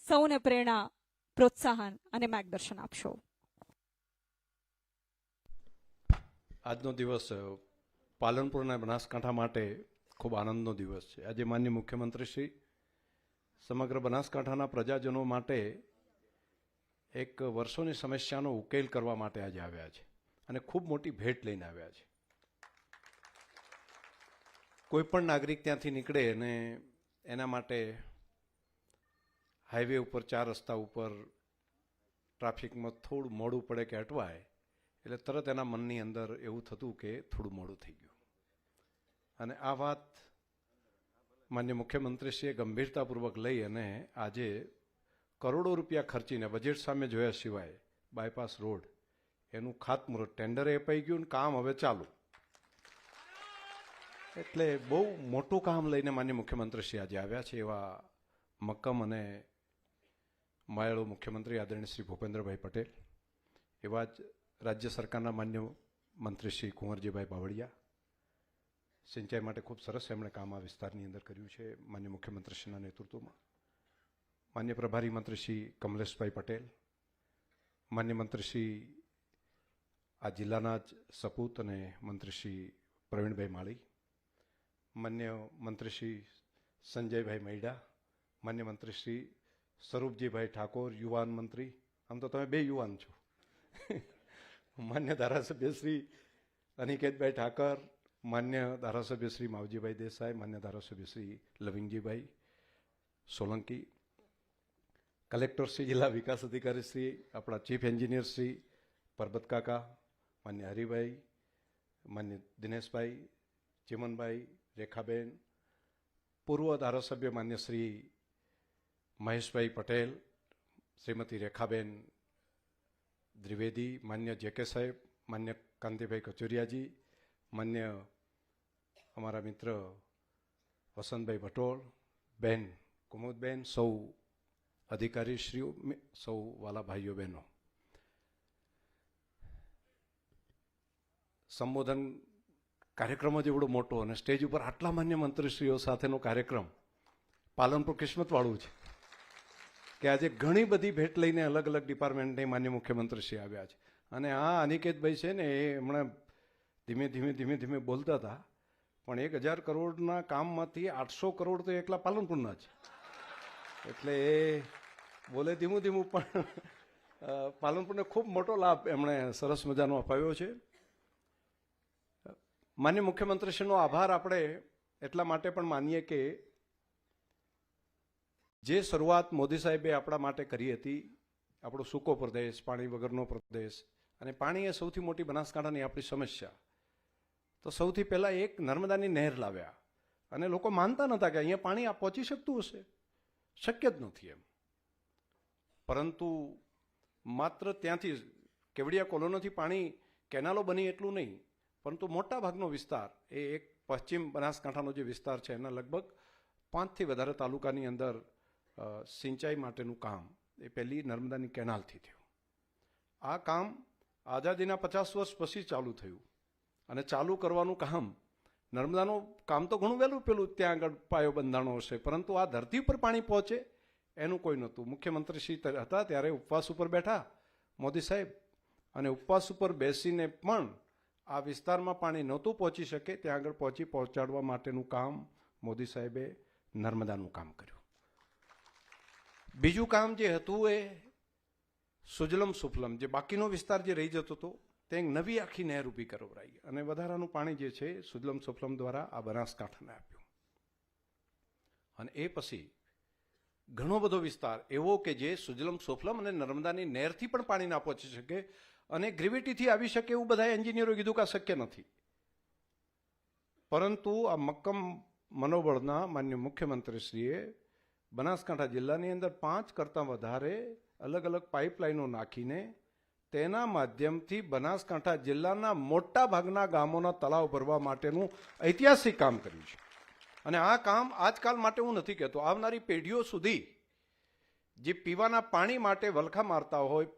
સૌને પ્રેરણા, પ્રોત્સાહન અને માર્ગદર્શન આપશો. આજનો દિવસ પાલનપુરના બનાસકાંઠા માટે ખૂબ આનંદનો દિવસ છે. આજે માનનીય મુખ્યમંત્રી શ્રી સમગ્ર બનાસકાંઠાના પ્રજાજનો માટે એક વર્ષોની સમસ્યાનો ઉકેલ કરવા માટે આજે આવ્યા છે અને ખૂબ મોટી ભેટ લઈને આવ્યા છે. કોઈ પણ નાગરિક ત્યાંથી નીકળે અને એના માટે હાઈવે ઉપર 4 રસ્તા ઉપર ટ્રાફિકમાં થોડું મોડું પડે કે અટવાય એટલે તરત એના મનની અંદર એવું થતું કે થોડું મોડું થઈ ગયું. અને આ વાત માનનીય મુખ્યમંત્રીશ્રીએ ગંભીરતાપૂર્વક લઈ અને આજે કરોડો રૂપિયા ખર્ચીને બજેટ સામે જોયા સિવાય બાયપાસ રોડ એનું ખાતમુહૂર્ત ટેન્ડરે અપાઈ ગયું ને કામ હવે ચાલુ. એટલે બહુ મોટું કામ લઈને માનનીય મુખ્યમંત્રીશ્રી આજે આવ્યા છે. એવા મક્કમ અને માયાળુ મુખ્યમંત્રી આદરણીય શ્રી ભૂપેન્દ્રભાઈ પટેલ, એવા જ રાજ્ય સરકારના માન્ય મંત્રી શ્રી કુંવરજીભાઈ બાવળિયા, સિંચાઈ માટે ખૂબ સરસ એમણે કામ આ વિસ્તારની અંદર કર્યું છે માન્ય મુખ્યમંત્રીશ્રીના નેતૃત્વમાં. માન્ય પ્રભારી મંત્રી શ્રી કમલેશભાઈ પટેલ, માન્ય મંત્રી શ્રી આ જિલ્લાના જ સપૂત અને મંત્રી શ્રી પ્રવીણભાઈ માળી, માન્ય મંત્રી શ્રી સંજયભાઈ મૈડા, માન્ય મંત્રી શ્રી સ્વરૂપજીભાઈ ઠાકોર, યુવાન મંત્રી, આમ તો તમે બે યુવાન છો, માન્ય ધારાસભ્ય શ્રી અનિકેતભાઈ ઠાકર, માન્ય ધારાસભ્ય શ્રી માવજીભાઈ દેસાઈ, માન્ય ધારાસભ્ય શ્રી લવિંગજીભાઈ સોલંકી, કલેક્ટર શ્રી, જિલ્લા વિકાસ અધિકારી શ્રી, આપણા ચીફ એન્જિનિયર શ્રી પરબત કાકા, માન્ય હરિભાઈ, માન્ય દિનેશભાઈ, ચિમનભાઈ, રેખાબેન, પૂર્વ ધારાસભ્ય માન્ય શ્રી મહેશભાઈ પટેલ, શ્રીમતી રેખાબેન દ્વિવેદી, માન્ય જેકે સાહેબ, માન્ય કાંતિભાઈ કચોરિયાજી, માન્ય અમારા મિત્ર વસંતભાઈ ભટોળ, બેન કુમુદબેન, સૌ અધિકારીશ્રીઓ, સૌ વાલા ભાઈઓ બહેનો, સંબોધન કાર્યક્રમ જ એવડો મોટો અને સ્ટેજ ઉપર આટલા માન્ય મંત્રીશ્રીઓ સાથેનો કાર્યક્રમ પાલનપુર કિસ્મતવાળું છે કે આજે ઘણી બધી ભેટ લઈને અલગ અલગ ડિપાર્ટમેન્ટને માન્ય મુખ્યમંત્રીશ્રી આવ્યા છે. અને આ અનિકેતભાઈ છે ને એ હમણાં ધીમે ધીમે બોલતા હતા, પણ 1000 કરોડના કામમાંથી 800 કરોડ તો એકલા પાલનપુરના છે. એટલે એ બોલે ધીમું પણ પાલનપુરને ખૂબ મોટો લાભ એમણે સરસ મજાનો અપાવ્યો છે. માન્ય મુખ્યમંત્રીશ્રીનો આભાર આપણે એટલા માટે પણ માનીએ કે જે શરૂઆત મોદી સાહેબે આપણા માટે કરી હતી, આપણો સૂકો પ્રદેશ, પાણી વગરનો પ્રદેશ, અને પાણી એ સૌથી મોટી બનાસકાંઠાની આપણી સમસ્યા, તો સૌથી પહેલા એક નર્મદાની નહેર લાવ્યા અને લોકો માનતા નહોતા કે અહીંયા પાણી આ પહોંચી શકતું હશે, શક્ય જ નથી એમ. પરંતુ માત્ર ત્યાંથી કેવડિયા કોલોનીથી પાણી કેનાલો બની એટલું નહીં, પરંતુ મોટા ભાગનો વિસ્તાર એ એક પશ્ચિમ બનાસકાંઠાનો જે વિસ્તાર છે એના લગભગ 5 થી વધારે તાલુકાની અંદર સિંચાઈ માટેનું કામ એ પહેલી નર્મદાની કેનાલથી થયું. આ કામ આઝાદીના 50 વર્ષ પછી ચાલુ થયું અને ચાલુ કરવાનું કામ, નર્મદાનું કામ તો ઘણું વહેલું પેલું ત્યાં આગળ પાયો બંધાણો હશે, પરંતુ આ ધરતી ઉપર પાણી પહોંચે એનું કોઈ નહોતું. મુખ્યમંત્રીશ્રી હતા ત્યારે ઉપવાસ ઉપર બેઠા મોદી સાહેબ, અને ઉપવાસ ઉપર બેસીને પણ આ વિસ્તારમાં પાણી નહોતું પહોંચી શકે, ત્યાં આગળ પહોંચાડવા માટેનું કામ મોદી સાહેબે નર્મદાનું કામ કર્યું. બીજું કામ જે હતું એ સુજલમ સુફલમ, જે બાકીનો વિસ્તાર જે રહી જતો હતો તે નવી આખી નહેર ઊભી કરવરાઈ અને વધારાનું પાણી જે છે સુજલમ સુફલમ દ્વારા આ બનાસકાંઠાને આપ્યું. અને એ પછી ઘણો બધો વિસ્તાર એવો કે જે સુજલમ સુફલમ અને નર્મદાની નહેરથી પણ પાણી ના પહોંચી શકે અને ગ્રેવિટીથી આવી શકે એવું બધા એન્જિનિયરો કીધું કે આ શક્ય નથી. પરંતુ આ મક્કમ મનોબળના માન્ય મુખ્યમંત્રીશ્રીએ બનાસકાંઠા જિલ્લાની અંદર 5 કરતાં વધારે અલગ અલગ પાઇપલાઇનો નાખીને તેના માધ્યમથી બનાસકાંઠા જિલ્લાના મોટા ભાગના ગામોના તળાવ ભરવા માટેનું ઐતિહાસિક કામ કર્યું છે. અને આ કામ આજકાલ માટે હું નથી કહેતો, આવનારી પેઢીઓ સુધી જે પીવાના પાણી માટે વલખા મારતા હોય,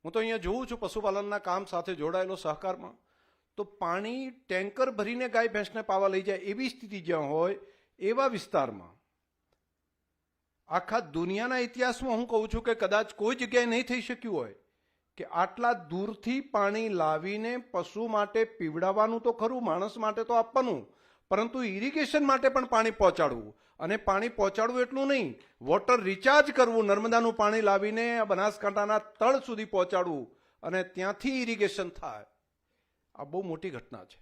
હું તો અહીંયા જોઉં છું પશુપાલનના કામ સાથે જોડાયેલો સહકારમાં, તો પાણી ટેન્કર ભરીને ગાય ભેંસને પાવા લઈ જાય એવી સ્થિતિ જ્યાં હોય એવા વિસ્તારમાં આખા દુનિયાના ઇતિહાસમાં હું કહું છું કે કદાચ કોઈ જગ્યાએ નહીં થઈ શક્યું હોય કે આટલા દૂરથી પાણી લાવીને પશુ માટે પીવડાવવાનું તો ખરું, માણસ માટે તો આપવાનું, પરંતુ ઇરિગેશન માટે પણ પાણી પહોંચાડવું. અને પાણી પહોંચાડવું એટલું નહીં, વોટર રિચાર્જ કરવું, નર્મદાનું પાણી લાવીને બનાસકાંઠાના તળ સુધી પહોંચાડવું અને ત્યાંથી ઇરિગેશન થાય. આ બહુ મોટી ઘટના છે.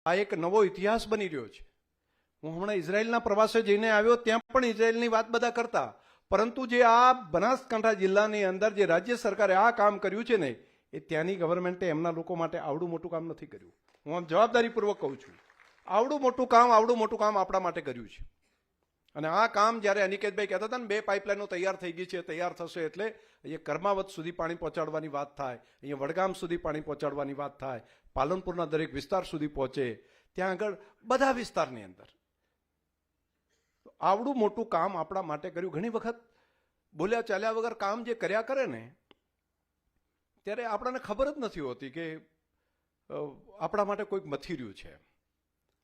આ એક નવો ઇતિહાસ બની રહ્યો છે. હું હમણાં ઇઝરાયલના પ્રવાસે જઈને આવ્યો, ત્યાં પણ ઇઝરાયલની વાત બધા કરતા, પરંતુ જે આ બનાસકાંઠા જિલ્લાની અંદર જે રાજ્ય સરકારે આ કામ કર્યું છે ને, એ ત્યાંની ગવર્મેન્ટે એમના લોકો માટે આવડું મોટું કામ નથી કર્યું. હું આમ જવાબદારીપૂર્વક કહું છું, આવડું મોટું કામ આપણા માટે કર્યું છે. અને આ કામ જ્યારે અનિકેતભાઈ કહેતા હતા ને, 2 પાઇપલાઇનો તૈયાર થઈ ગઈ છે, તૈયાર થશે એટલે અહીંયા કર્માવત સુધી પાણી પહોંચાડવાની વાત થાય, અહીંયા વડગામ સુધી પાણી પહોંચાડવાની વાત થાય, પાલનપુરના દરેક વિસ્તાર સુધી પહોંચે, ત્યાં આગળ બધા વિસ્તારની અંદર આવડું મોટું કામ આપણા માટે કર્યું. ઘણી વખત બોલ્યા ચાલ્યા વગર કામ જે કર્યા કરે ને, ત્યારે આપણને ખબર જ નથી હોતી કે આપણા માટે કોઈક મથી રહ્યું છે,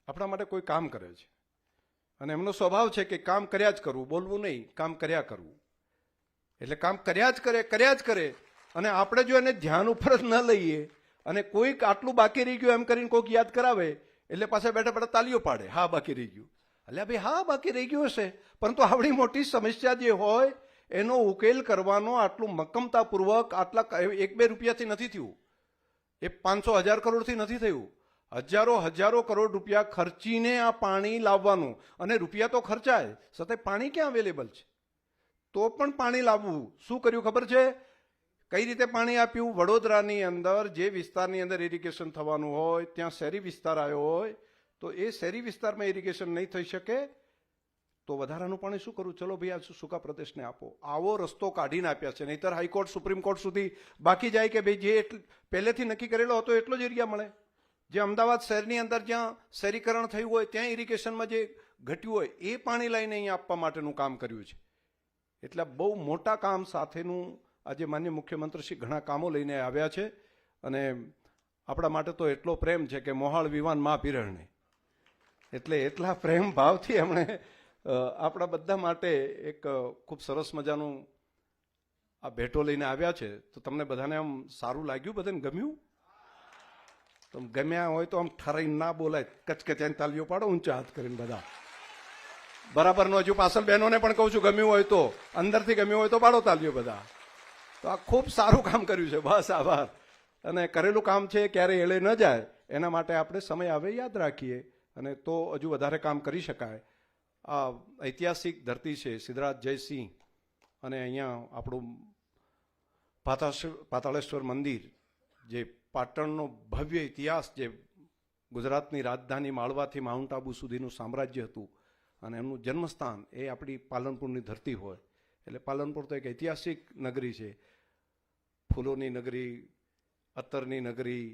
આપણા માટે કોઈ કામ કરે છે. અને એમનો સ્વભાવ છે કે કામ કર્યા જ કરવું, બોલવું નહીં, કામ કર્યા કરવું. એટલે કામ કર્યા જ કરે. અને આપણે જો એને ધ્યાન ઉપર જ ન લઈએ અને કોઈક આટલું બાકી રહી ગયું એમ કરીને કોઈક યાદ કરાવે એટલે પાછા બેઠા બેઠા તાલીઓ પાડે, હા બાકી રહી ગયું. એટલે ભાઈ હા બાકી રહી ગયું હશે, પરંતુ આવડી મોટી સમસ્યા જે હોય એનો ઉકેલ કરવાનો આટલું મક્કમતાપૂર્વક આટલા 1-2 રૂપિયાથી નથી થયું, એ 500-1000 કરોડથી નથી થયું. હજારો કરોડ રૂપિયા ખર્ચીને આ પાણી લાવવાનું. અને રૂપિયા તો ખર્ચાય, છતાંય પાણી ક્યાં અવેલેબલ છે? તો પણ પાણી લાવવું. શું કર્યું ખબર છે? કઈ રીતે પાણી આપ્યું? વડોદરાની અંદર જે વિસ્તારની અંદર ઇરિગેશન થવાનું હોય ત્યાં શહેરી વિસ્તાર આવ્યો હોય, તો એ શહેરી વિસ્તારમાં ઇરિગેશન નહીં થઈ શકે તો વધારાનું પાણી શું કરવું? ચલો ભાઈ આ સૂકા પ્રદેશને આપો. આવો રસ્તો કાઢીને આપ્યા છે. નહીતર હાઈકોર્ટ, સુપ્રીમ કોર્ટ સુધી બાકી જાય કે ભાઈ જે પહેલેથી નક્કી કરેલો હતો એટલો જ એરિયા મળે. જે અમદાવાદ શહેરની અંદર જ્યાં શહેરીકરણ થયું હોય ત્યાં ઇરિગેશનમાં જે ઘટ્યું હોય એ પાણી લઈને અહીંયા આપવા માટેનું કામ કર્યું છે. એટલે બહુ મોટા કામ સાથેનું આજે માનનીય મુખ્યમંત્રીશ્રી ઘણા કામો લઈને આવ્યા છે. અને આપણા માટે તો એટલો પ્રેમ છે કે મોહાળ વિવાન માં પીરણને, એટલે એટલા પ્રેમ ભાવથી એમણે આપણા બધા માટે એક ખૂબ સરસ મજાનું આ ભેટો લઈને આવ્યા છે. તો તમને બધાને આમ સારું લાગ્યું? બધાને ગમ્યું? તો ગમ્યા હોય તો આમ ઠરાઈને ના બોલાય, કચકચાઈને તાલીઓ પાડો ઊંચા હાથ કરીને બધા. બરાબરનો હજુ પાછળ બહેનોને પણ કહું છું, ગમ્યું હોય તો, અંદરથી ગમ્યું હોય તો પાડો તાલીઓ બધા. તો આ ખૂબ સારું કામ કર્યું છે. બસ આભાર. અને કરેલું કામ છે ક્યારેય એળે ન જાય એના માટે આપણે સમય આવે યાદ રાખીએ અને તો હજુ વધારે કામ કરી શકાય. આ ઐતિહાસિક ધરતી છે સિદ્ધરાજ જયસિંહ, અને અહીંયા આપણું પાતાળેશ્વર મંદિર, જે પાટણનો ભવ્ય ઇતિહાસ, જે ગુજરાતની રાજધાની માળવાથી માઉન્ટ આબુ સુધીનું સામ્રાજ્ય હતું અને એમનું જન્મસ્થાન એ આપણી પાલનપુરની ધરતી હોય. એટલે પાલનપુર તો એક ઐતિહાસિક નગરી છે. ફૂલોની નગરી, અત્તરની નગરી,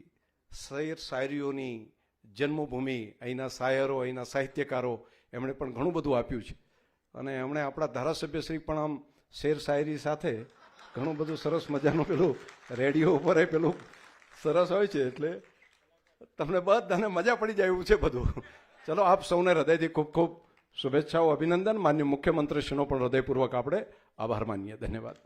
શેર શાયરીઓની જન્મભૂમિ. અહીંના શાયરો, અહીંના સાહિત્યકારો એમણે પણ ઘણું બધું આપ્યું છે. અને એમણે આપણા ધારાસભ્યશ્રી પણ આમ શેર શાયરી સાથે ઘણું બધું સરસ મજાનું પેલું રેડિયો ઉપર પેલું સરસ હોય છે. એટલે તમને બધાને મજા પડી જાય એવું છે બધું. ચલો, આપ સૌને હૃદયથી ખૂબ ખૂબ શુભેચ્છાઓ, અભિનંદન. માનનીય મુખ્યમંત્રીશ્રીનો પણ હૃદયપૂર્વક આપણે આભાર માનીએ. ધન્યવાદ.